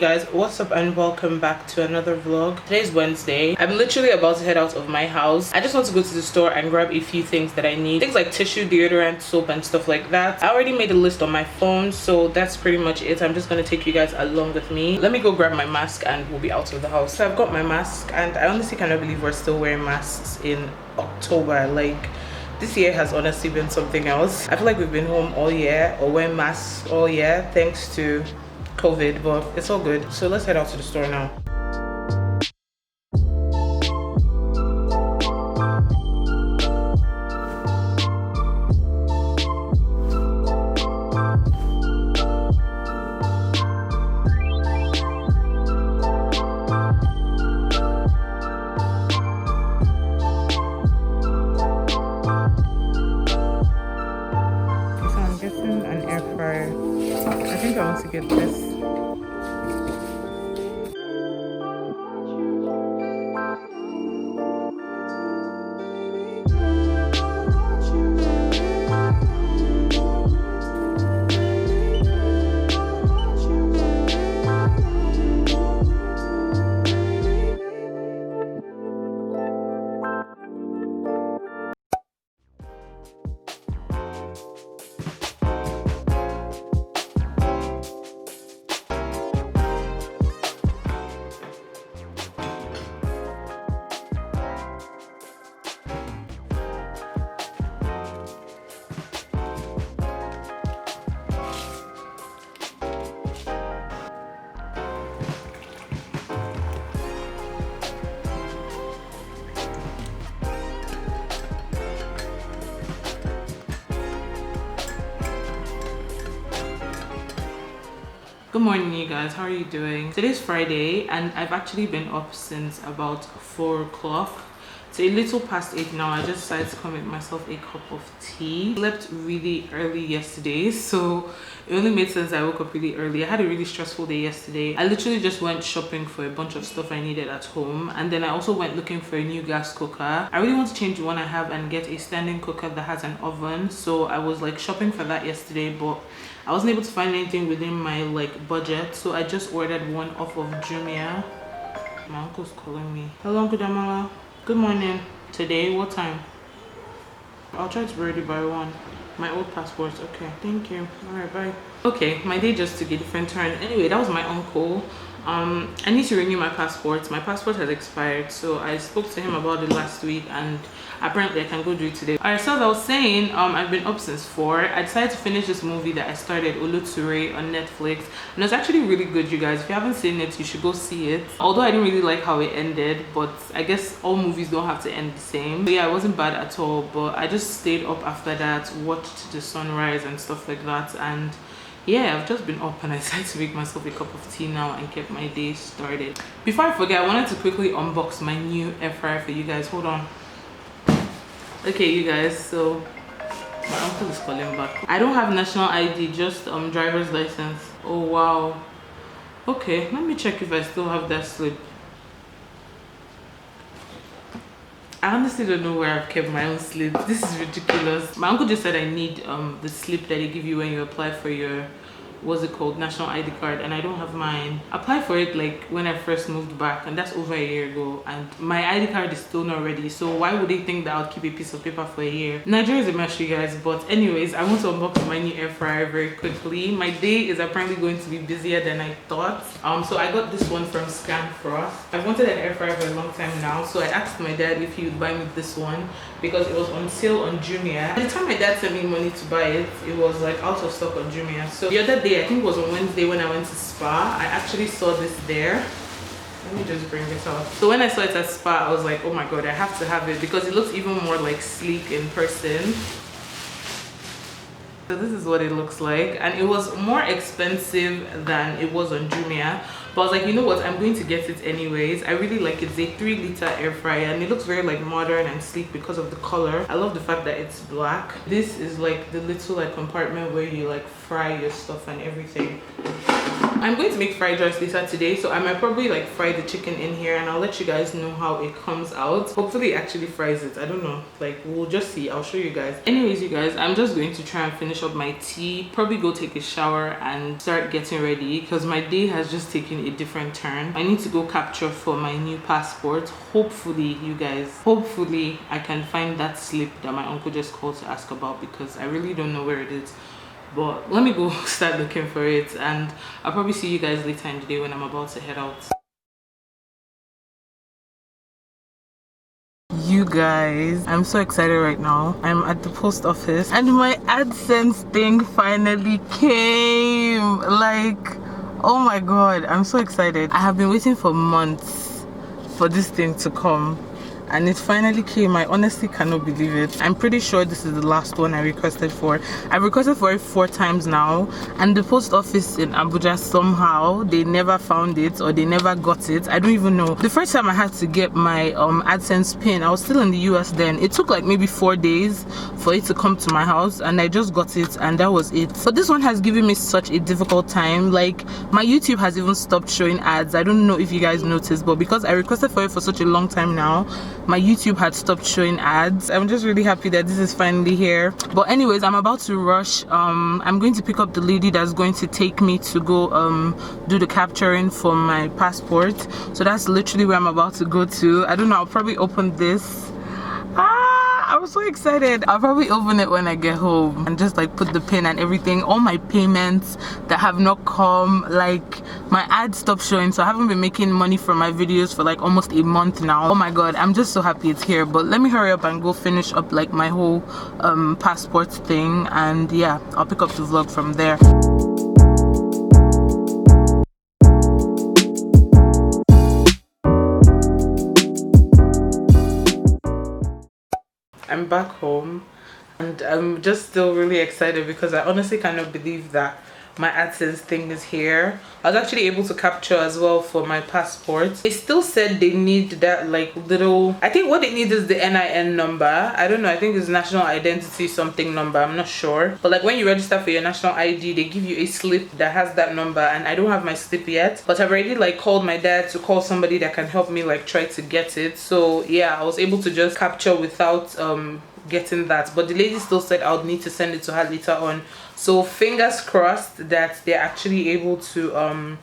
guys, what's up and welcome back to another vlog. Today's Wednesday. I'm literally about to head out of my house. I just want to go to the store and grab a few things that I need, things like tissue, deodorant, soap and stuff like that. I already made a list on my phone, so that's pretty much it. I'm just going to take you guys along with me. Let me go grab my mask and we'll be out of the house. So I've got my mask and I honestly cannot believe we're still wearing masks in October. Like, this year has honestly been something else. I feel like we've been home all year or wearing masks all year thanks to COVID, but it's all good. So let's head out to the store now. So I'm getting an air fryer. I think I want to get this. Good morning, you guys. How are you doing? Today's Friday and I've actually been up since about 4 o'clock. It's a little past 8 now. I just decided to come make myself a cup of tea. Slept really early yesterday, so it only made sense I woke up really early. I had a really stressful day yesterday. I literally just went shopping for a bunch of stuff I needed at home, and then I also went looking for a new gas cooker. I really want to change the one I have and get a standing cooker that has an oven, so I was like shopping for that yesterday, but I wasn't able to find anything within my like budget, so I just ordered one off of Jumia. My uncle's calling me. Hello, Uncle Damala. Good morning. Today, what time? I'll try to be ready by 1. My old passport. Okay, thank you. All right, bye. Okay, my day just took a different turn. Anyway, that was my uncle. I need to renew my passport. My passport has expired, so I spoke to him about it last week and apparently I can go do it today. Alright, so as I was saying, I've been up since 4. I decided to finish this movie that I started, Uluture, on Netflix, and it's actually really good, you guys. If you haven't seen it, you should go see it. Although I didn't really like how it ended, but I guess all movies don't have to end the same. So yeah, it wasn't bad at all, but I just stayed up after that, watched the sunrise and stuff like that, and yeah, I've just been up and I decided to make myself a cup of tea now and get my day started. Before I forget, I wanted to quickly unbox my new air fryer for you guys. Hold on. Okay, you guys, so my uncle is calling back. I don't have national ID, just driver's license. Oh wow. Okay, let me check if I still have that slip. I honestly don't know where I've kept my own slip. This is ridiculous. My uncle just said I need the slip that they give you when you apply for your, what's it called, national ID card, and I don't have mine. I applied for it like when I first moved back, and that's over a year ago, and my ID card is still not ready, so why would they think that I'll keep a piece of paper for a year? Nigeria is a mess, you guys. But anyways, I want to unbox my new air fryer very quickly. My day is apparently going to be busier than I thought. So I got this one from Scan Frost. I've wanted an air fryer for a long time now, so I asked my dad if he would buy me this one because it was on sale on Jumia. By the time my dad sent me money to buy it, it was like out of stock on Jumia. So the other day, I think it was on Wednesday when I went to Spa, I actually saw this there. Let me just bring this out. So when I saw it at Spa, I was like, oh my god, I have to have it because it looks even more like sleek in person. So this is what it looks like, and it was more expensive than it was on Jumia, but I was like, you know what, I'm going to get it anyways. I really like it. It's a 3-liter air fryer and it looks very like modern and sleek because of the color. I love the fact that it's black. This is like the little like compartment where you like fry your stuff and everything. I'm going to make fried rice later today, so I might probably like fry the chicken in here and I'll let you guys know how it comes out. Hopefully it actually fries it. I don't know, like we'll just see. I'll show you guys. Anyways, you guys, I'm just going to try and finish up my tea, probably go take a shower and start getting ready because my day has just taken a different turn. I need to go capture for my new passport. Hopefully, you guys, hopefully I can find that slip that my uncle just called to ask about because I really don't know where it is. But let me go start looking for it and I'll probably see you guys later in the day when I'm about to head out. You guys, I'm so excited right now. I'm at the post office and my AdSense thing finally came. Like, oh my god, I'm so excited. I have been waiting for months for this thing to come and it finally came. I honestly cannot believe it. I'm pretty sure this is the last one I requested for. I've requested for it 4 times now and the post office in Abuja, somehow they never found it or they never got it. I don't even know. The first time I had to get my AdSense pin, I was still in the US then. It took like maybe 4 days for it to come to my house and I just got it and that was it. But this one has given me such a difficult time. Like my YouTube has even stopped showing ads. I don't know if you guys noticed, but because I requested for it for such a long time now, my YouTube had stopped showing ads. I'm just really happy that this is finally here. But anyways, I'm about to rush. I'm going to pick up the lady that's going to take me to go do the capturing for my passport. So that's literally where I'm about to go to. I don't know, I'll probably open this. I'm so excited. I'll probably open it when I get home and just like put the pin and everything. All my payments that have not come, like my ads stopped showing, so I haven't been making money from my videos for like almost a month now. Oh my god, I'm just so happy it's here. But let me hurry up and go finish up like my whole passport thing and yeah, I'll pick up the vlog from there. I'm back home and I'm just still really excited because I honestly cannot believe that my AdSense thing is here. I was actually able to capture as well for my passport. They still said they need that like little, I think what they need is the NIN number. I don't know, I think it's national identity something number, I'm not sure. But like when you register for your national ID, they give you a slip that has that number and I don't have my slip yet. But I've already like called my dad to call somebody that can help me like try to get it. So yeah, I was able to just capture without getting that, but the lady still said I would need to send it to her later on. So fingers crossed that they're actually able to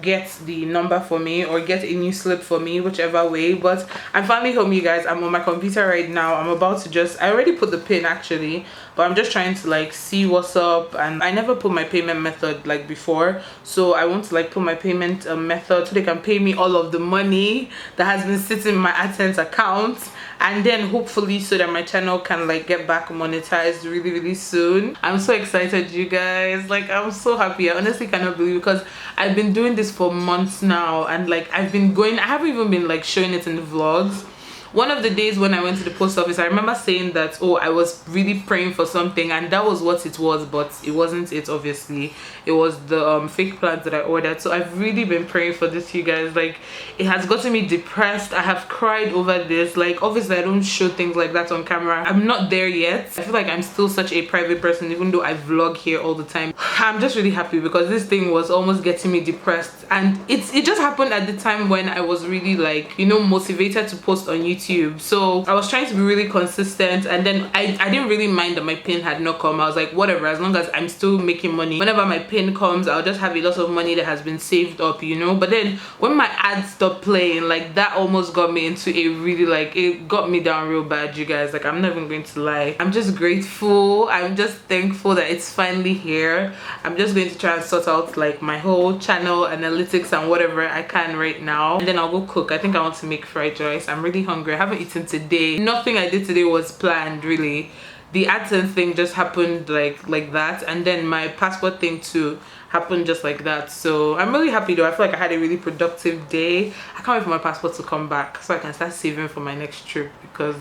get the number for me or get a new slip for me, whichever way. But I'm finally home, you guys. I'm on my computer right now. I'm about to just, I already put the pin actually, but I'm just trying to like see what's up. And I never put my payment method like before, so I want to like put my payment method so they can pay me all of the money that has been sitting in my AdSense account, and then hopefully so that my channel can like get back monetized really soon. I'm so excited, you guys. Like I'm so happy. I honestly cannot believe, because I've been doing this for months now and like I've been going, I haven't even been like showing it in the vlogs. One of the days when I went to the post office, I remember saying that, oh, I was really praying for something, and that was what it was, but it wasn't it, obviously. It was the fake plants that I ordered. So I've really been praying for this, you guys. Like, it has gotten me depressed. I have cried over this. Like, obviously, I don't show things like that on camera. I'm not there yet. I feel like I'm still such a private person, even though I vlog here all the time. I'm just really happy because this thing was almost getting me depressed, and it just happened at the time when I was really like, you know, motivated to post on YouTube. So I was trying to be really consistent, and then I didn't really mind that my pin had not come. I was like, whatever, as long as I'm still making money, whenever my pin comes, I'll just have a lot of money that has been saved up, you know. But then when my ads stopped playing, like that almost got me into a really, like, it got me down real bad, you guys. Like, I'm not even going to lie. I'm just grateful. I'm just thankful that it's finally here. I'm just going to try and sort out like my whole channel analytics and whatever I can right now, and then I'll go cook. I think I want to make fried rice. I'm really hungry. I haven't eaten today. Nothing I did today was planned, really. The AdSense thing just happened like that, and then my passport thing too happened just like that. So I'm really happy though. I feel like I had a really productive day. I can't wait for my passport to come back so I can start saving for my next trip, because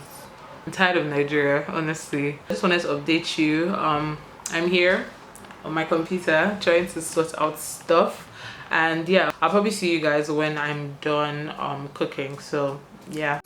I'm tired of Nigeria, honestly. I just wanted to update you. I'm here on my computer trying to sort out stuff, and yeah, I'll probably see you guys when I'm done cooking. So yeah.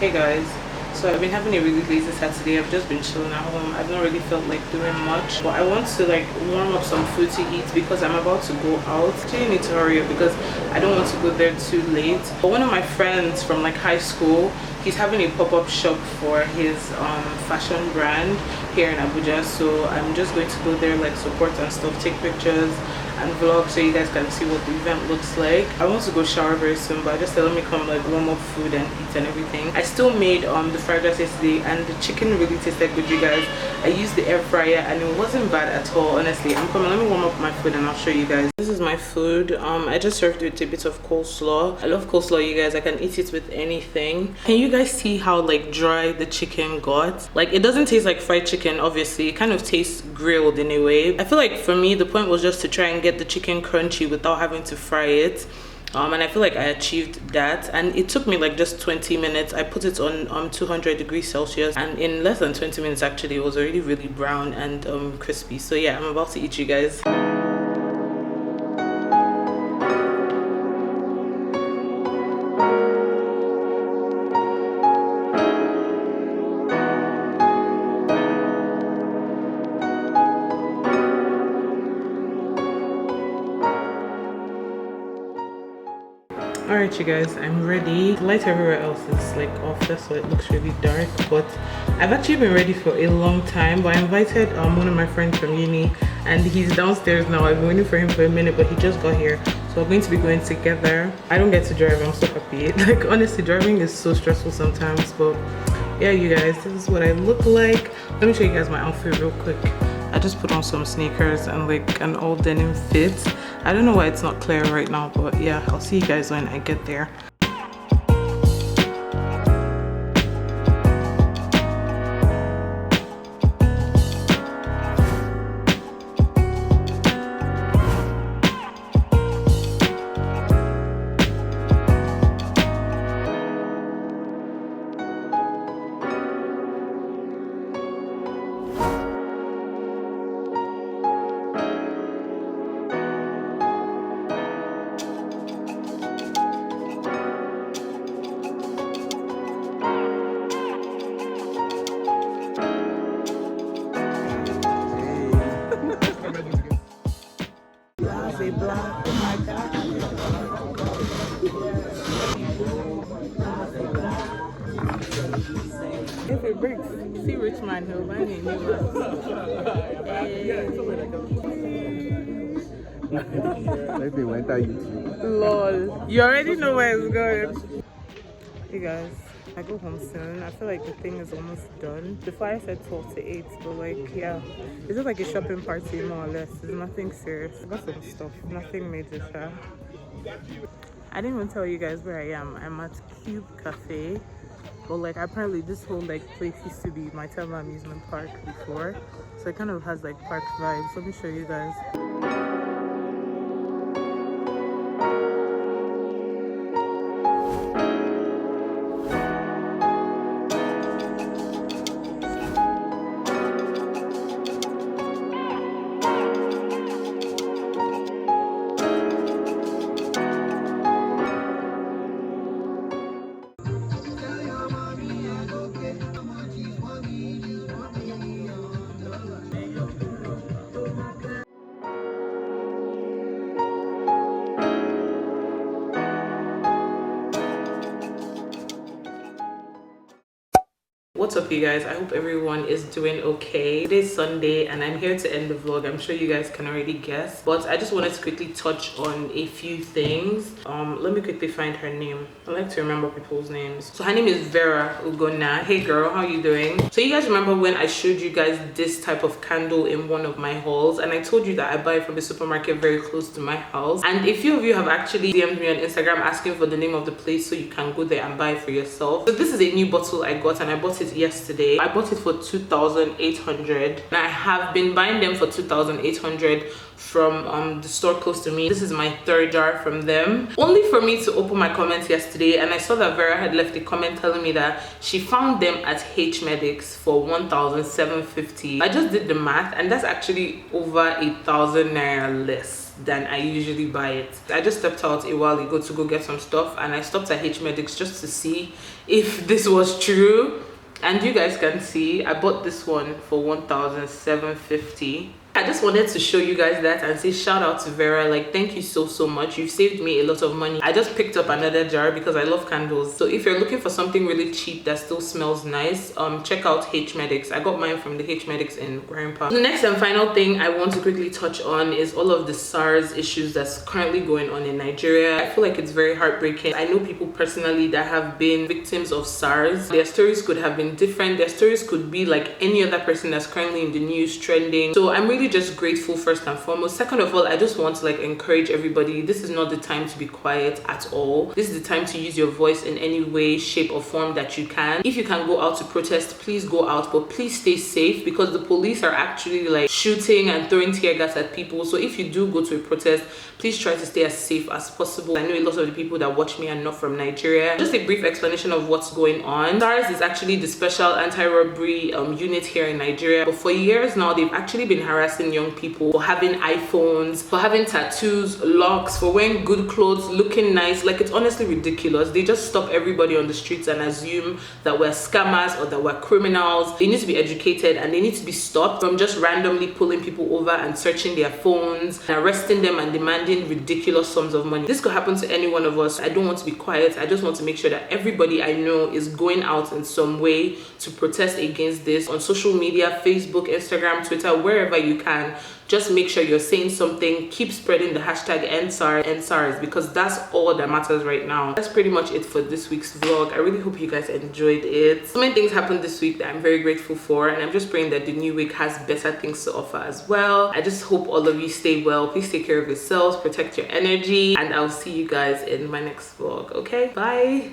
Hey guys, So I've been having a really lazy Saturday. I've just been chilling at home. I've not really felt like doing much, but I want to like warm up some food to eat because I'm about to go out. I actually need to hurry up because I don't want to go there too late. But one of my friends from like high school, he's having a pop-up shop for his fashion brand here in Abuja. So I'm just going to go there, like support and stuff, take pictures and vlog so you guys can see what the event looks like. I want to go shower very soon, but I just said let me come like warm up food and eat and everything. I still made the fried rice yesterday and the chicken really tasted good, you guys. I used the air fryer and it wasn't bad at all, honestly. I'm coming, let me warm up my food and I'll show you guys. This is my food. I just served it with a bit of coleslaw. I love coleslaw, you guys. I can eat it with anything. Can you guys see how like dry the chicken got? Like it doesn't taste like fried chicken, obviously. It kind of tastes grilled in a way. I feel like for me the point was just to try and get the chicken crunchy without having to fry it. And I feel like I achieved that, and it took me like just 20 minutes. I put it on 200 degrees Celsius, and in less than 20 minutes actually it was already really brown and crispy. So yeah, I'm about to eat, you guys. Alright, you guys, I'm ready. The light everywhere else is like off, that's why it looks really dark, but I've actually been ready for a long time. But I invited one of my friends from uni and he's downstairs now. I've been waiting for him for a minute, but he just got here, so we're going to be going together. I don't get to drive, I'm so happy. Like honestly, driving is so stressful sometimes, but yeah, you guys, this is what I look like. Let me show you guys my outfit real quick. I just put on some sneakers and like an all denim fit. I don't know why it's not clear right now, but yeah, I'll see you guys when I get there. If it breaks, see rich man, he'll buy me a new one. Maybe went out YouTube. Lol. You already know where it's going. Hey guys, I go home soon. I feel like the thing is almost done. Before I said 12 to 8, but like, yeah. It's just like a shopping party, more or less. It's nothing serious. I got some stuff. Nothing major, sure. I didn't even tell you guys where I am. I'm at Cube Cafe. But like apparently this whole like place used to be my Tama amusement park before. So it kind of has like park vibes. Let me show you guys. What's up, you guys? I hope everyone is doing okay. Today's Sunday and I'm here to end the vlog. I'm sure you guys can already guess, but I just wanted to quickly touch on a few things. Let me quickly find her name. I like to remember people's names. So her name is Vera Ugonna. Hey girl, how you doing? So you guys remember when I showed you guys this type of candle in one of my hauls, and I told you that I buy it from a supermarket very close to my house, and a few of you have actually DM'd me on Instagram asking for the name of the place so you can go there and buy it for yourself. So this is a new bottle I got, and I bought it yesterday. I bought it for 2,800 and I have been buying them for 2,800 from the store close to me. This is my third jar from them, only for me to open my comments yesterday, and I saw that Vera had left a comment telling me that she found them at H Medics for 1,750. I just did the math and that's actually over 1,000 naira less than I usually buy it. I just stepped out a while ago to go get some stuff and I stopped at H Medics just to see if this was true. And you guys can see I bought this one for 1,750. I just wanted to show you guys that and say shout out to Vera. Like, thank you so much. You've saved me a lot of money. I just picked up another jar because I love candles. So if you're looking for something really cheap that still smells nice, check out H Medics. I got mine from the H Medics in Grandpa. The next and final thing I want to quickly touch on is all of the SARS issues that's currently going on in Nigeria. I feel like it's very heartbreaking. I know people personally that have been victims of SARS. Their stories could have been different. Their stories could be like any other person that's currently in the news trending. So I'm really just grateful first and foremost. Second of all, I just want to like encourage everybody, this is not the time to be quiet at all. This is the time to use your voice in any way, shape or form that you can. If you can go out to protest, please go out, but please stay safe because the police are actually like shooting and throwing tear gas at people. So if you do go to a protest, please try to stay as safe as possible. I know a lot of the people that watch me are not from Nigeria. Just a brief explanation of what's going on. SARS is actually the special anti-robbery unit here in Nigeria, but for years now they've actually been harassing young people for having iPhones, for having tattoos, locks, for wearing good clothes, looking nice. Like, it's honestly ridiculous. They just stop everybody on the streets and assume that we're scammers or that we're criminals. They need to be educated and they need to be stopped from just randomly pulling people over and searching their phones and arresting them and demanding ridiculous sums of money. This could happen to any one of us. I don't want to be quiet. I just want to make sure that everybody I know is going out in some way to protest against this on social media, Facebook, Instagram, Twitter, wherever you can. Just make sure you're saying something. Keep spreading the hashtag #EndSARS because that's all that matters right now. That's pretty much it for this week's vlog. I really hope you guys enjoyed it. So many things happened this week that I'm very grateful for, and I'm just praying that the new week has better things to offer as well. I just hope all of you stay well. Please take care of yourselves, protect your energy, and I'll see you guys in my next vlog. Okay, bye.